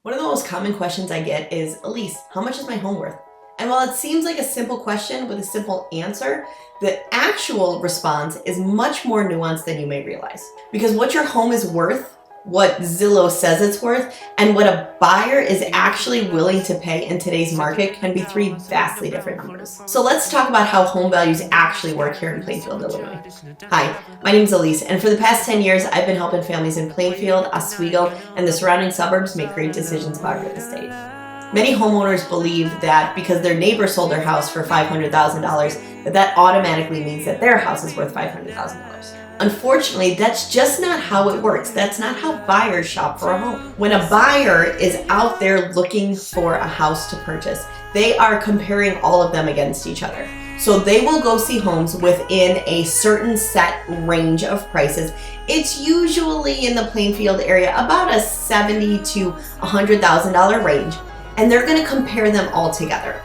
One of the most common questions I get is, Elise, how much is my home worth? And while it seems like a simple question with a simple answer, the actual response is much more nuanced than you may realize. Because what your home is worth, what Zillow says it's worth, and what a buyer is actually willing to pay in today's market can be three vastly different numbers. So let's talk about how home values actually work here in Plainfield, Illinois. Hi, my name is Elise, and for the past 10 years, I've been helping families in Plainfield, Oswego, and the surrounding suburbs make great decisions about real estate. Many homeowners believe that because their neighbor sold their house for $500,000, that automatically means that their house is worth $500,000. Unfortunately, that's just not how it works. That's not how buyers shop for a home. When a buyer is out there looking for a house to purchase, they are comparing all of them against each other. So they will go see homes within a certain set range of prices. It's usually in the Plainfield area, about a $70,000 to $100,000 range, and they're going to compare them all together.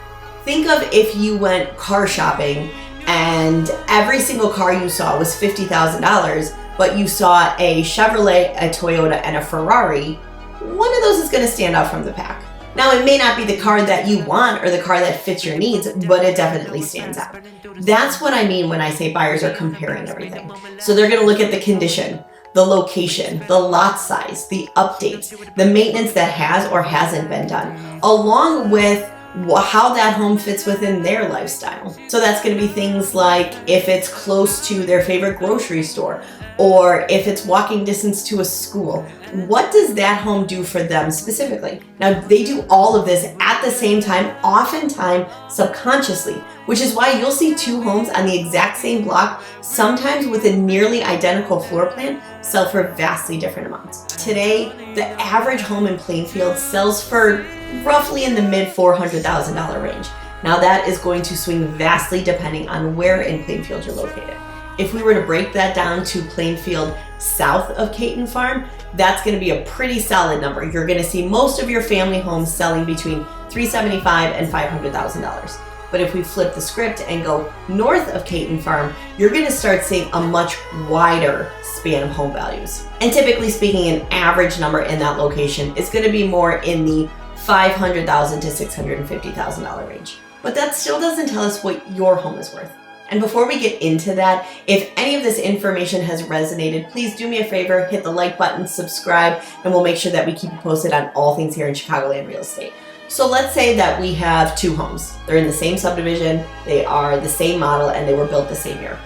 Think of if you went car shopping and every single car you saw was $50,000, but you saw a Chevrolet, a Toyota, and a Ferrari. One of those is going to stand out from the pack. Now, it may not be the car that you want or the car that fits your needs, but it definitely stands out. That's what I mean when I say buyers are comparing everything. So they're going to look at the condition, the location, the lot size, the updates, the maintenance that has or hasn't been done, along with how that home fits within their lifestyle. So that's going to be things like if it's close to their favorite grocery store, or if it's walking distance to a school. What does that home do for them specifically? Now, they do all of this at the same time, oftentimes subconsciously, which is why you'll see two homes on the exact same block, sometimes with a nearly identical floor plan, sell for vastly different amounts. Today, the average home in Plainfield sells for roughly in the mid $400,000 range. Now, that is going to swing vastly depending on where in Plainfield you're located. If we were to break that down to Plainfield south of Caton Farm, that's going to be a pretty solid number. You're going to see most of your family homes selling between $375,000 and $500,000. But if we flip the script and go north of Caton Farm, you're going to start seeing a much wider span of home values. And typically speaking, an average number in that location is going to be more in the $500,000 to $650,000 range. But that still doesn't tell us what your home is worth. And before we get into that, if any of this information has resonated, please do me a favor, hit the like button, subscribe, and we'll make sure that we keep you posted on all things here in Chicagoland real estate. So let's say that we have two homes. They're in the same subdivision, they are the same model, and they were built the same year.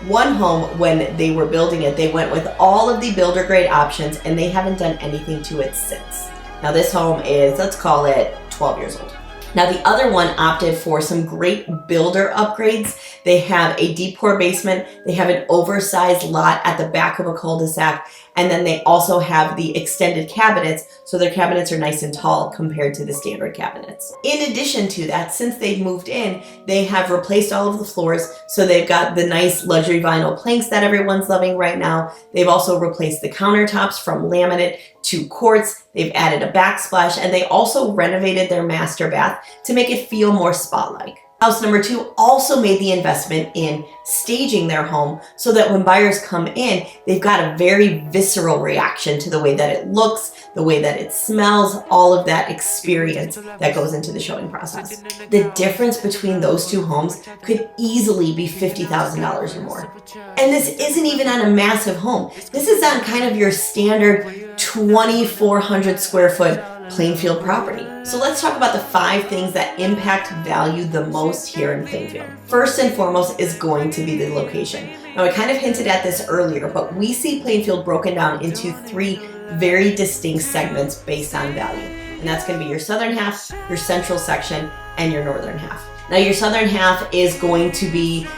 One home, when they were building it, they went with all of the builder grade options, and they haven't done anything to it since. Now this home is, let's call it 12 years old. Now the other one opted for some great builder upgrades. They have a deep core basement, they have an oversized lot at the back of a cul-de-sac, and then they also have the extended cabinets, so their cabinets are nice and tall compared to the standard cabinets. In addition to that, since they've moved in, they have replaced all of the floors, so they've got the nice luxury vinyl planks that everyone's loving right now. They've also replaced the countertops from laminate to quartz. They've added a backsplash, and they also renovated their master bath to make it feel more spa-like. House number two also made the investment in staging their home so that when buyers come in, they've got a very visceral reaction to the way that it looks, the way that it smells, all of that experience that goes into the showing process. The difference between those two homes could easily be $50,000 or more. And this isn't even on a massive home. This is on kind of your standard 2,400 square foot Plainfield property. So let's talk about the 5 things that impact value the most here in Plainfield. First and foremost is going to be the location. Now, I kind of hinted at this earlier, but we see Plainfield broken down into 3 very distinct segments based on value. And that's going to be your southern half, your central section, and your northern half. Now, your southern half is going to be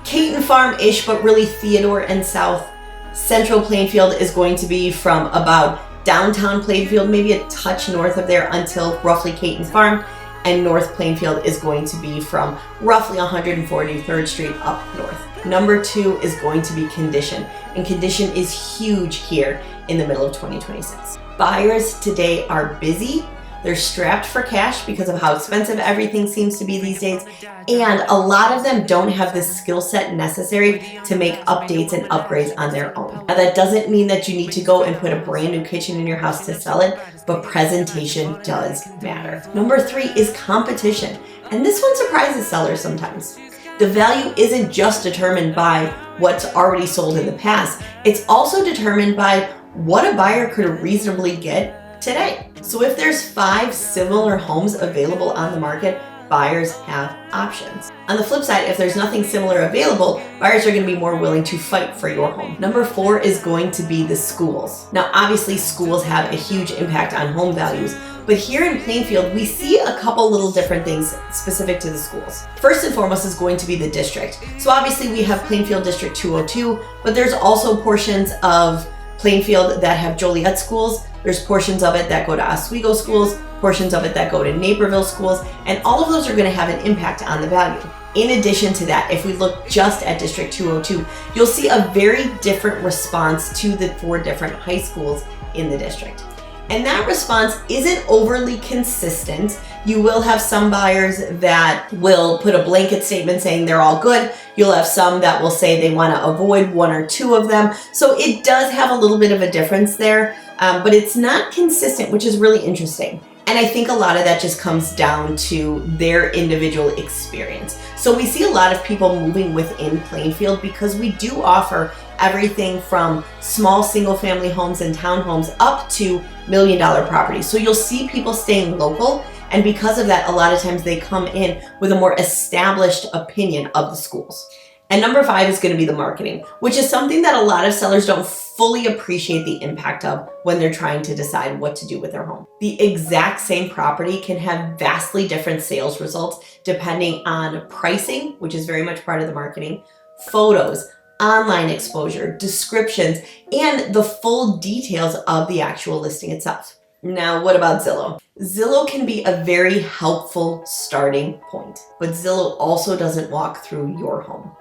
Caton Farm-ish, but really Theodore and south. Central Plainfield is going to be from about downtown Plainfield, maybe a touch north of there until roughly Caton Farm, and North Plainfield is going to be from roughly 143rd Street up north. Number 2 is going to be condition, and condition is huge here in the middle of 2026. Buyers today are busy, They're strapped for cash because of how expensive everything seems to be these days, and a lot of them don't have the skill set necessary to make updates and upgrades on their own. Now, that doesn't mean that you need to go and put a brand new kitchen in your house to sell it, but presentation does matter. Number 3 is competition, and this one surprises sellers sometimes. The value isn't just determined by what's already sold in the past, it's also determined by what a buyer could reasonably get today. So if there's 5 similar homes available on the market, buyers have options. On the flip side, if there's nothing similar available, buyers are going to be more willing to fight for your home. Number 4 is going to be the schools. Now, obviously, schools have a huge impact on home values, but here in Plainfield, we see a couple little different things specific to the schools. First and foremost is going to be the district. So obviously we have Plainfield District 202, but there's also portions of Plainfield that have Joliet schools. There's portions of it that go to Oswego schools, portions of it that go to Naperville schools, and all of those are going to have an impact on the value. In addition to that, if we look just at District 202, you'll see a very different response to the 4 different high schools in the district. And that response isn't overly consistent. You will have some buyers that will put a blanket statement saying they're all good. You'll have some that will say they want to avoid 1 or 2 of them. So it does have a little bit of a difference there, but it's not consistent, which is really interesting. And I think a lot of that just comes down to their individual experience. So we see a lot of people moving within Plainfield because we do offer everything from small single-family homes and townhomes up to million-dollar properties. So you'll see people staying local, and because of that, a lot of times they come in with a more established opinion of the schools. And number 5 is going to be the marketing, which is something that a lot of sellers don't fully appreciate the impact of when they're trying to decide what to do with their home. The exact same property can have vastly different sales results depending on pricing, which is very much part of the marketing, photos, online exposure, descriptions, and the full details of the actual listing itself. Now, what about Zillow? Zillow can be a very helpful starting point, but Zillow also doesn't walk through your home.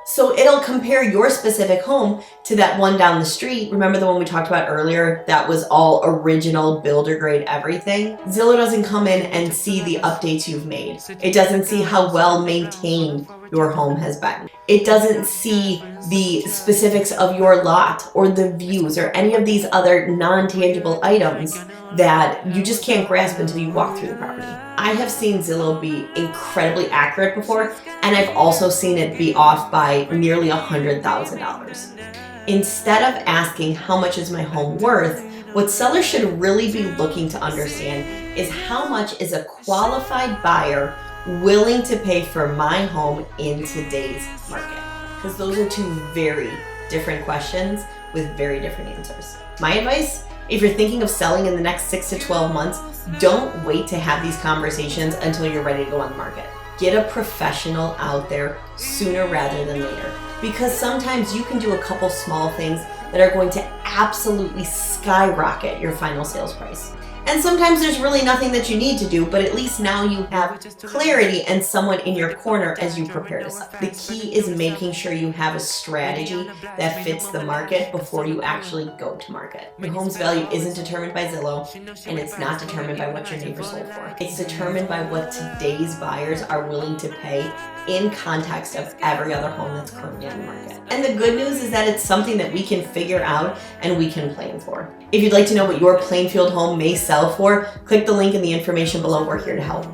So it'll compare your specific home to that one down the street. Remember the one we talked about earlier that was all original builder grade everything? Zillow doesn't come in and see the updates you've made. It doesn't see how well maintained your home has been. It doesn't see the specifics of your lot or the views or any of these other non-tangible items that you just can't grasp until you walk through the property. I have seen Zillow be incredibly accurate before, and I've also seen it be off by nearly $100,000. Instead of asking how much is my home worth, what sellers should really be looking to understand is how much is a qualified buyer willing to pay for my home in today's market? Because those are 2 very different questions with very different answers. My advice, if you're thinking of selling in the next 6 to 12 months, don't wait to have these conversations until you're ready to go on the market. Get a professional out there sooner rather than later. Because sometimes you can do a couple small things that are going to absolutely skyrocket your final sales price. And sometimes there's really nothing that you need to do, but at least now you have clarity and someone in your corner as you prepare to sell. The key is making sure you have a strategy that fits the market before you actually go to market. Your home's value isn't determined by Zillow, and it's not determined by what your neighbor sold for. It's determined by what today's buyers are willing to pay in context of every other home that's currently on the market. And the good news is that it's something that we can figure out and we can plan for. If you'd like to know what your Plainfield home may sell for, click the link in the information below. We're here to help.